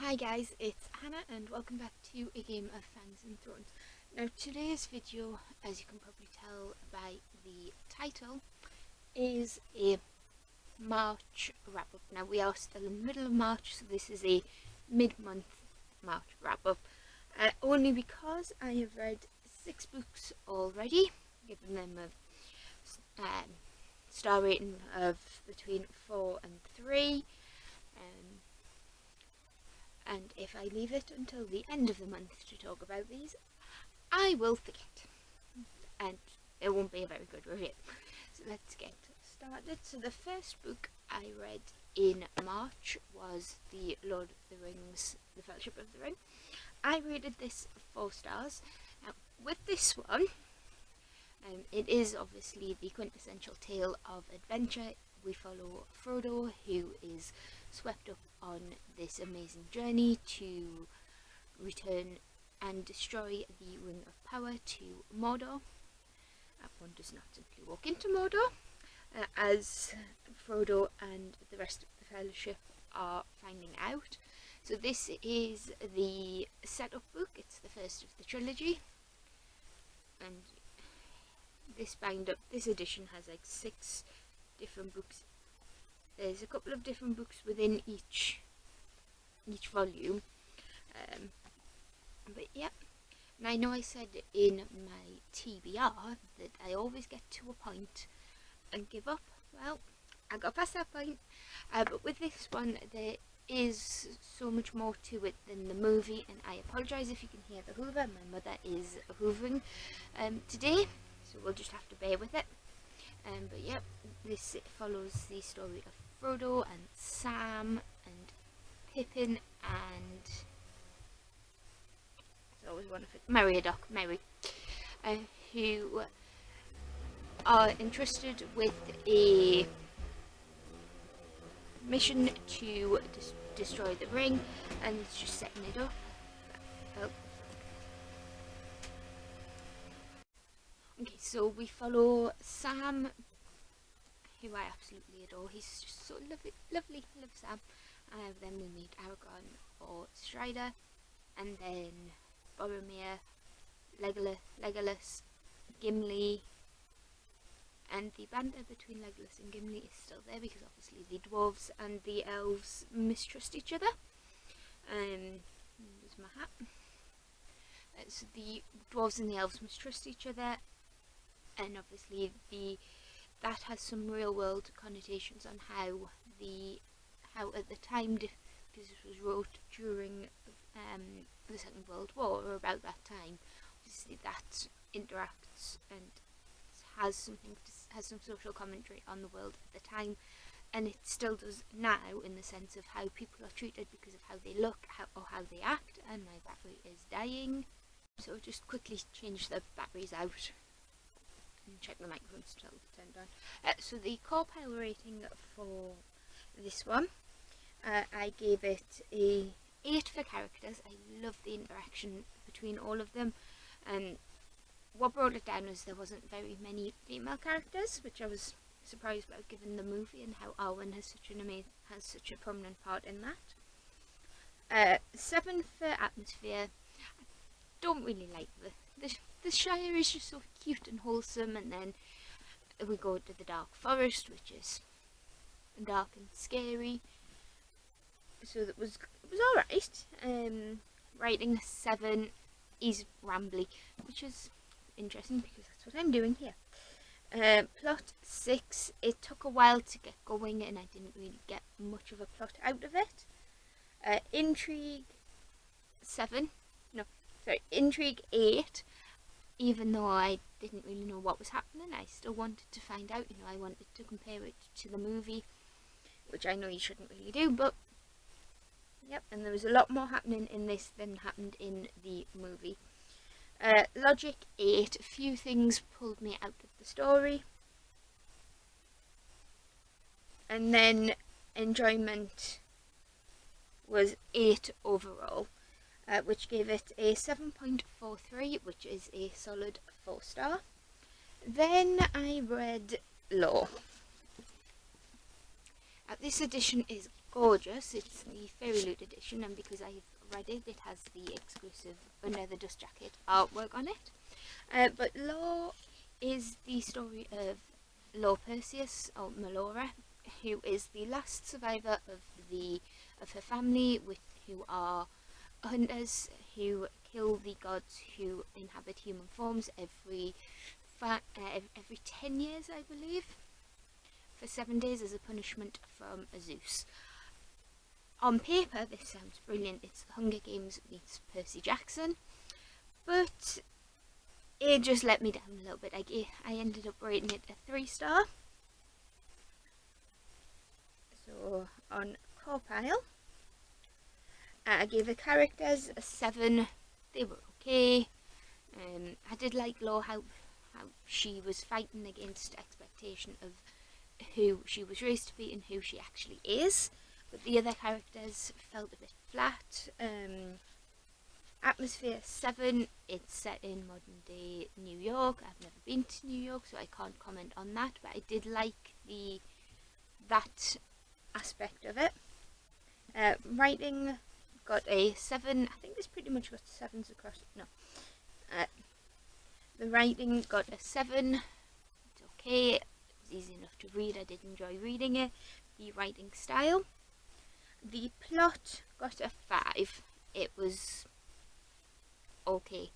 Hi guys, it's Hannah and welcome back to a game of Fangs and Thrones. Now today's video, as you can probably tell by the title, is a March wrap-up. Now we are still in the middle of March, so this is a mid-month March wrap-up. Only because I have read 6 books already, given them a star rating of between 4 and 3. And if I leave it until the end of the month to talk about these, I will forget, and it won't be a very good review. So let's get started. So the first book I read in March was The Lord of the Rings, The Fellowship of the Ring. I rated this 4 stars. Now with this one, it is obviously the quintessential tale of adventure. We follow Frodo, who is swept up on this amazing journey to return and destroy the Ring of Power to Mordor. One does not simply walk into Mordor, as Frodo and the rest of the Fellowship are finding out. So this is the setup book. It's the first of the trilogy, and this edition has like 6 different books. There's a couple of different books within each volume, but yeah. And I know I said in my TBR that I always get to a point and give up. Well, I got past that point, but with this one there is so much more to it than the movie, and I apologise if you can hear the hoover. My mother is hoovering today, so we'll just have to bear with it. But yep, this follows the story of Frodo and Sam and Pippin and there's always one of it, Merry, who are entrusted with a mission to destroy the ring, and it's just setting it up. Okay, so we follow Sam, who I absolutely adore. He's just so lovely, lovely. I love Sam. Then we meet Aragorn or Strider, and then Boromir, Legolas, Gimli, and the banter between Legolas and Gimli is still there because obviously the dwarves and the elves mistrust each other. There's my hat. So the dwarves and the elves mistrust each other, and obviously that has some real world connotations on how at the time, because this was wrote during the Second World War, or about that time, obviously that interacts and has some social commentary on the world at the time, and it still does now, in the sense of how people are treated because of how they look or how they act. And my battery is dying, so I'll just quickly change the batteries out and check the microphone still turned on. So the core pile rating for this one, I gave it a 8 for characters. I love the interaction between all of them, and what brought it down was there wasn't very many female characters, which I was surprised about given the movie and how Arwen has such a prominent part in that. 7 for atmosphere. I don't really like the Shire is just so cute and wholesome, and then we go to the Dark Forest, which is dark and scary. So it was alright. Writing a 7 is rambly, which is interesting because that's what I'm doing here. Plot 6. It took a while to get going, and I didn't really get much of a plot out of it. Intrigue 8. Even though I didn't really know what was happening, I still wanted to find out. I wanted to compare it to the movie, which I know you shouldn't really do, but yep. And there was a lot more happening in this than happened in the movie. Logic 8. A few things pulled me out of the story, and then enjoyment was 8 overall. Which gave it a 7.43, which is a solid 4 star. Then I read Law. This edition is gorgeous. It's the Fairy Loot edition, and because I've read it, it has the exclusive Under the Dust Jacket artwork on it. But Law is the story of Law Perseus, or Melora, who is the last survivor of her family, who are hunters who kill the gods who inhabit human forms every 10 years, I believe, for 7 days as a punishment from Zeus. On paper, this sounds brilliant. It's Hunger Games meets Percy Jackson, but it just let me down a little bit. I ended up rating it a 3-star. So on Corpile, I gave the characters a 7. They were okay. I did like Law, how she was fighting against expectation of who she was raised to be and who she actually is. But the other characters felt a bit flat. Atmosphere 7, it's set in modern day New York. I've never been to New York, so I can't comment on that, but I did like that aspect of it. Writing got a 7. I think this pretty much got 7s across. No. The writing got a 7. It's okay. It was easy enough to read. I did enjoy reading it. The writing style. The plot got a 5. It was okay.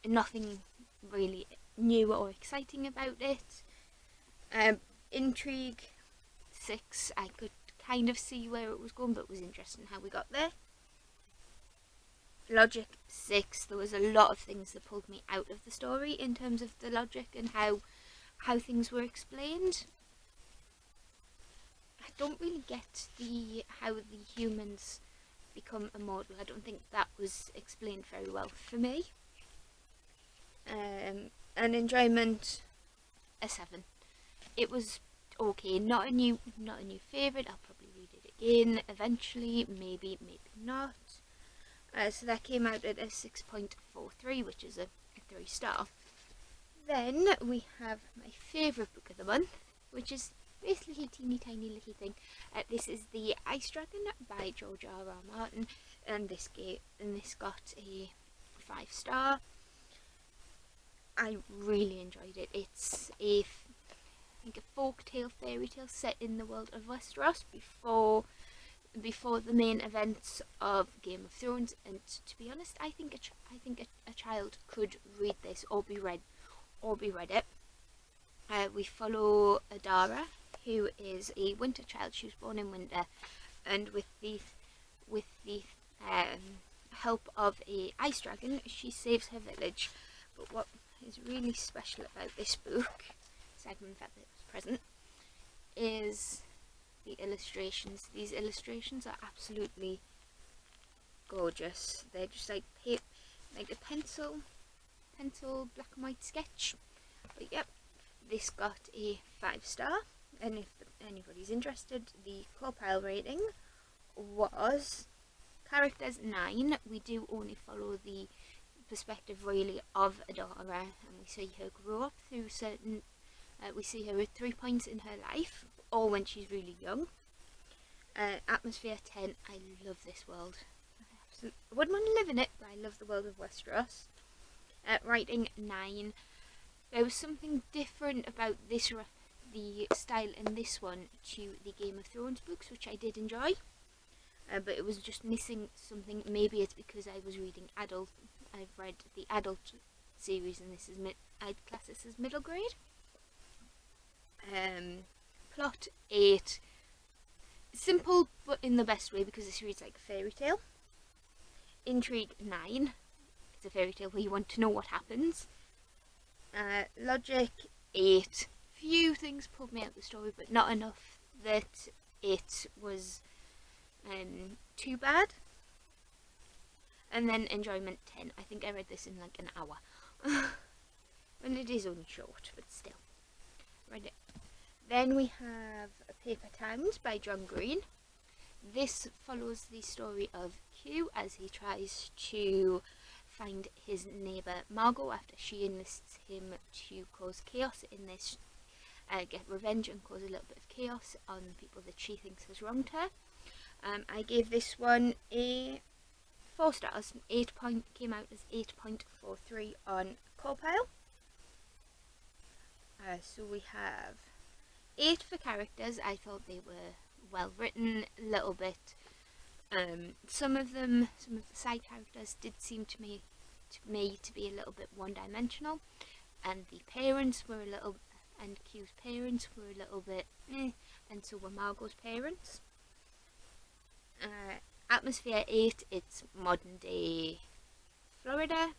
Nothing really new or exciting about it. Intrigue 6. I could kind of see where it was going, but it was interesting how we got there. Logic 6. There was a lot of things that pulled me out of the story in terms of the logic and how things were explained. I don't really get how the humans become immortal. I don't think that was explained very well for me. And enjoyment, a 7. It was okay. Not a new favourite. I'll probably read it again eventually. Maybe not. So that came out at a 6.43, which is a 3-star. Then we have my favourite book of the month, which is basically a teeny tiny little thing. This is The Ice Dragon by George R.R. Martin, and this got a 5-star. I really enjoyed it. It's a folktale, fairy tale set in the world of Westeros before the main events of Game of Thrones. And to be honest, I think a child could read this or be read it. We follow Adara, who is a winter child. She was born in winter, and with the help of a ice dragon, she saves her village. But what is really special about this book, aside from the fact that it was present, is the illustrations. These illustrations are absolutely gorgeous. They're just like a pencil black and white sketch. But yep, this got a 5-star, and if anybody's interested, the Corpile rating was characters 9. We do only follow the perspective really of Adara, and we see her grow up through certain. We see her at 3 points in her life, or when she's really young. Atmosphere 10. I love this world. I wouldn't want to live in it, but I love the world of Westeros. Writing 9. There was something different about the style in this one to the Game of Thrones books, which I did enjoy. But it was just missing something. Maybe it's because I was reading adult. I've read the adult series, and this is I'd class this as middle grade. Plot 8. Simple, but in the best way, because this reads like a fairy tale. Intrigue 9. It's a fairy tale where you want to know what happens. Logic 8. Few things pulled me out of the story, but not enough that it was too bad. And then enjoyment 10. I think I read this in like an hour. And it is only short, but still. Read it. Then we have Paper Towns by John Green. This follows the story of Q as he tries to find his neighbour Margot after she enlists him to cause chaos in this, get revenge and cause a little bit of chaos on people that she thinks has wronged her. I gave this one a 4 stars. Came out as 8.43 on Copile. So we have 8 for characters. I thought they were well written, a little bit. Some of the side characters did seem to me to be a little bit one-dimensional, and the parents were a little, and Q's parents were a little bit and so were Margot's parents. Atmosphere 8, it's modern day Florida.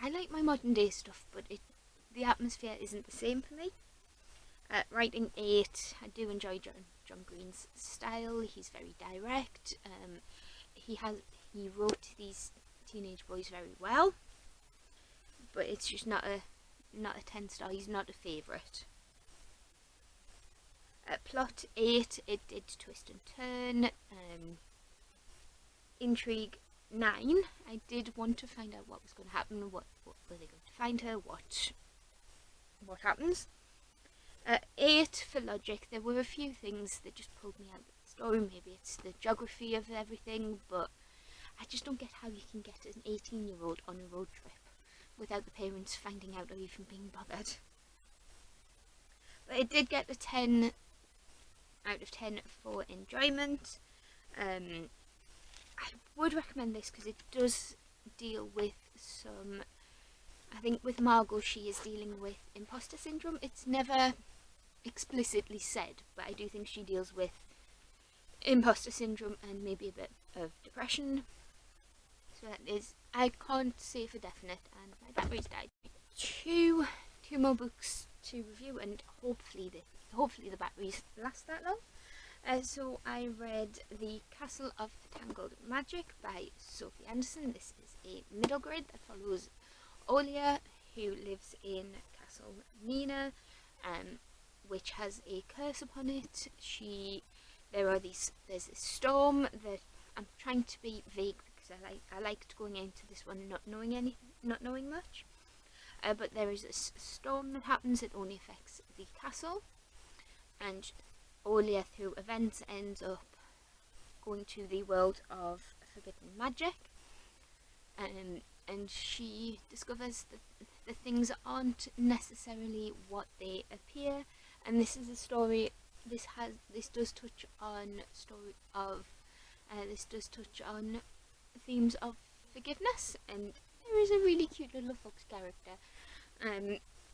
I like my modern day stuff, but the atmosphere isn't the same for me. Writing 8, I do enjoy John Green's style. He's very direct. He wrote these teenage boys very well, but it's just not a 10-star. He's not a favourite. Plot 8, it did twist and turn. Intrigue 9, I did want to find out what was going to happen. What were they going to find her? What happens? 8 for logic. There were a few things that just pulled me out of the story. Maybe it's the geography of everything, but I just don't get how you can get an 18-year-old on a road trip without the parents finding out or even being bothered. But it did get a 10 out of 10 for enjoyment. I would recommend this because it does deal with some... I think with Margot, she is dealing with imposter syndrome. It's never explicitly said, but I do think she deals with imposter syndrome and maybe a bit of depression. So that is, I can't say for definite, and my battery's died. Two more books to review, and hopefully the batteries last that long. So I read The Castle of Tangled Magic by Sophie Anderson. This is a middle grade that follows Olia, who lives in Castle Nina, which has a curse upon it. There's this storm that I'm trying to be vague because I liked going into this one not knowing much. But there is a storm that happens. It only affects the castle, and Olia, through events, ends up going to the world of forbidden magic, and she discovers that the things aren't necessarily what they appear. And this is a story. This does touch on themes of forgiveness, and there is a really cute little fox character.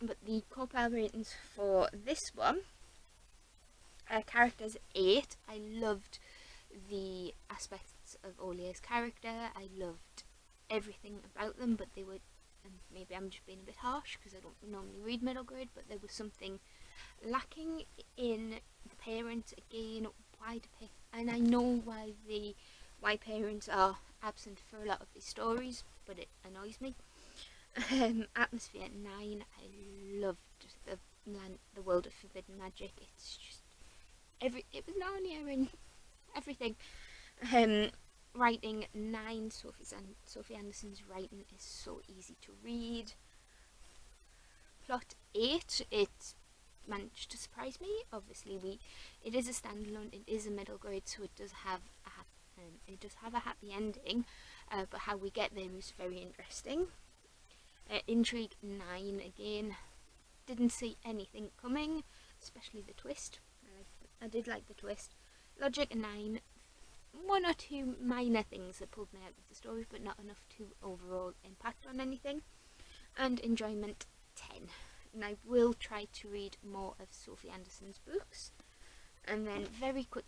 But the Copile ratings for this one, characters 8. I loved the aspects of Olia's character. I loved everything about them, but they were, and maybe I'm just being a bit harsh because I don't normally read middle grade, but there was something lacking in the parents. Again, and I know why parents are absent for a lot of these stories, but it annoys me. Atmosphere 9, I loved the world of forbidden magic. It's just it was Narnia and everything. Writing 9, Sophie Anderson's writing is so easy to read. Plot 8, it managed to surprise me. Obviously, it is a standalone, it is a middle grade, so it does have a happy ending, but how we get there is very interesting. Intrigue 9, again, didn't see anything coming, especially the twist. I did like the twist. Logic 9, 1 or 2 minor things that pulled me out of the story, but not enough to overall impact on anything. And enjoyment 10. And I will try to read more of Sophie Anderson's books. And then very quick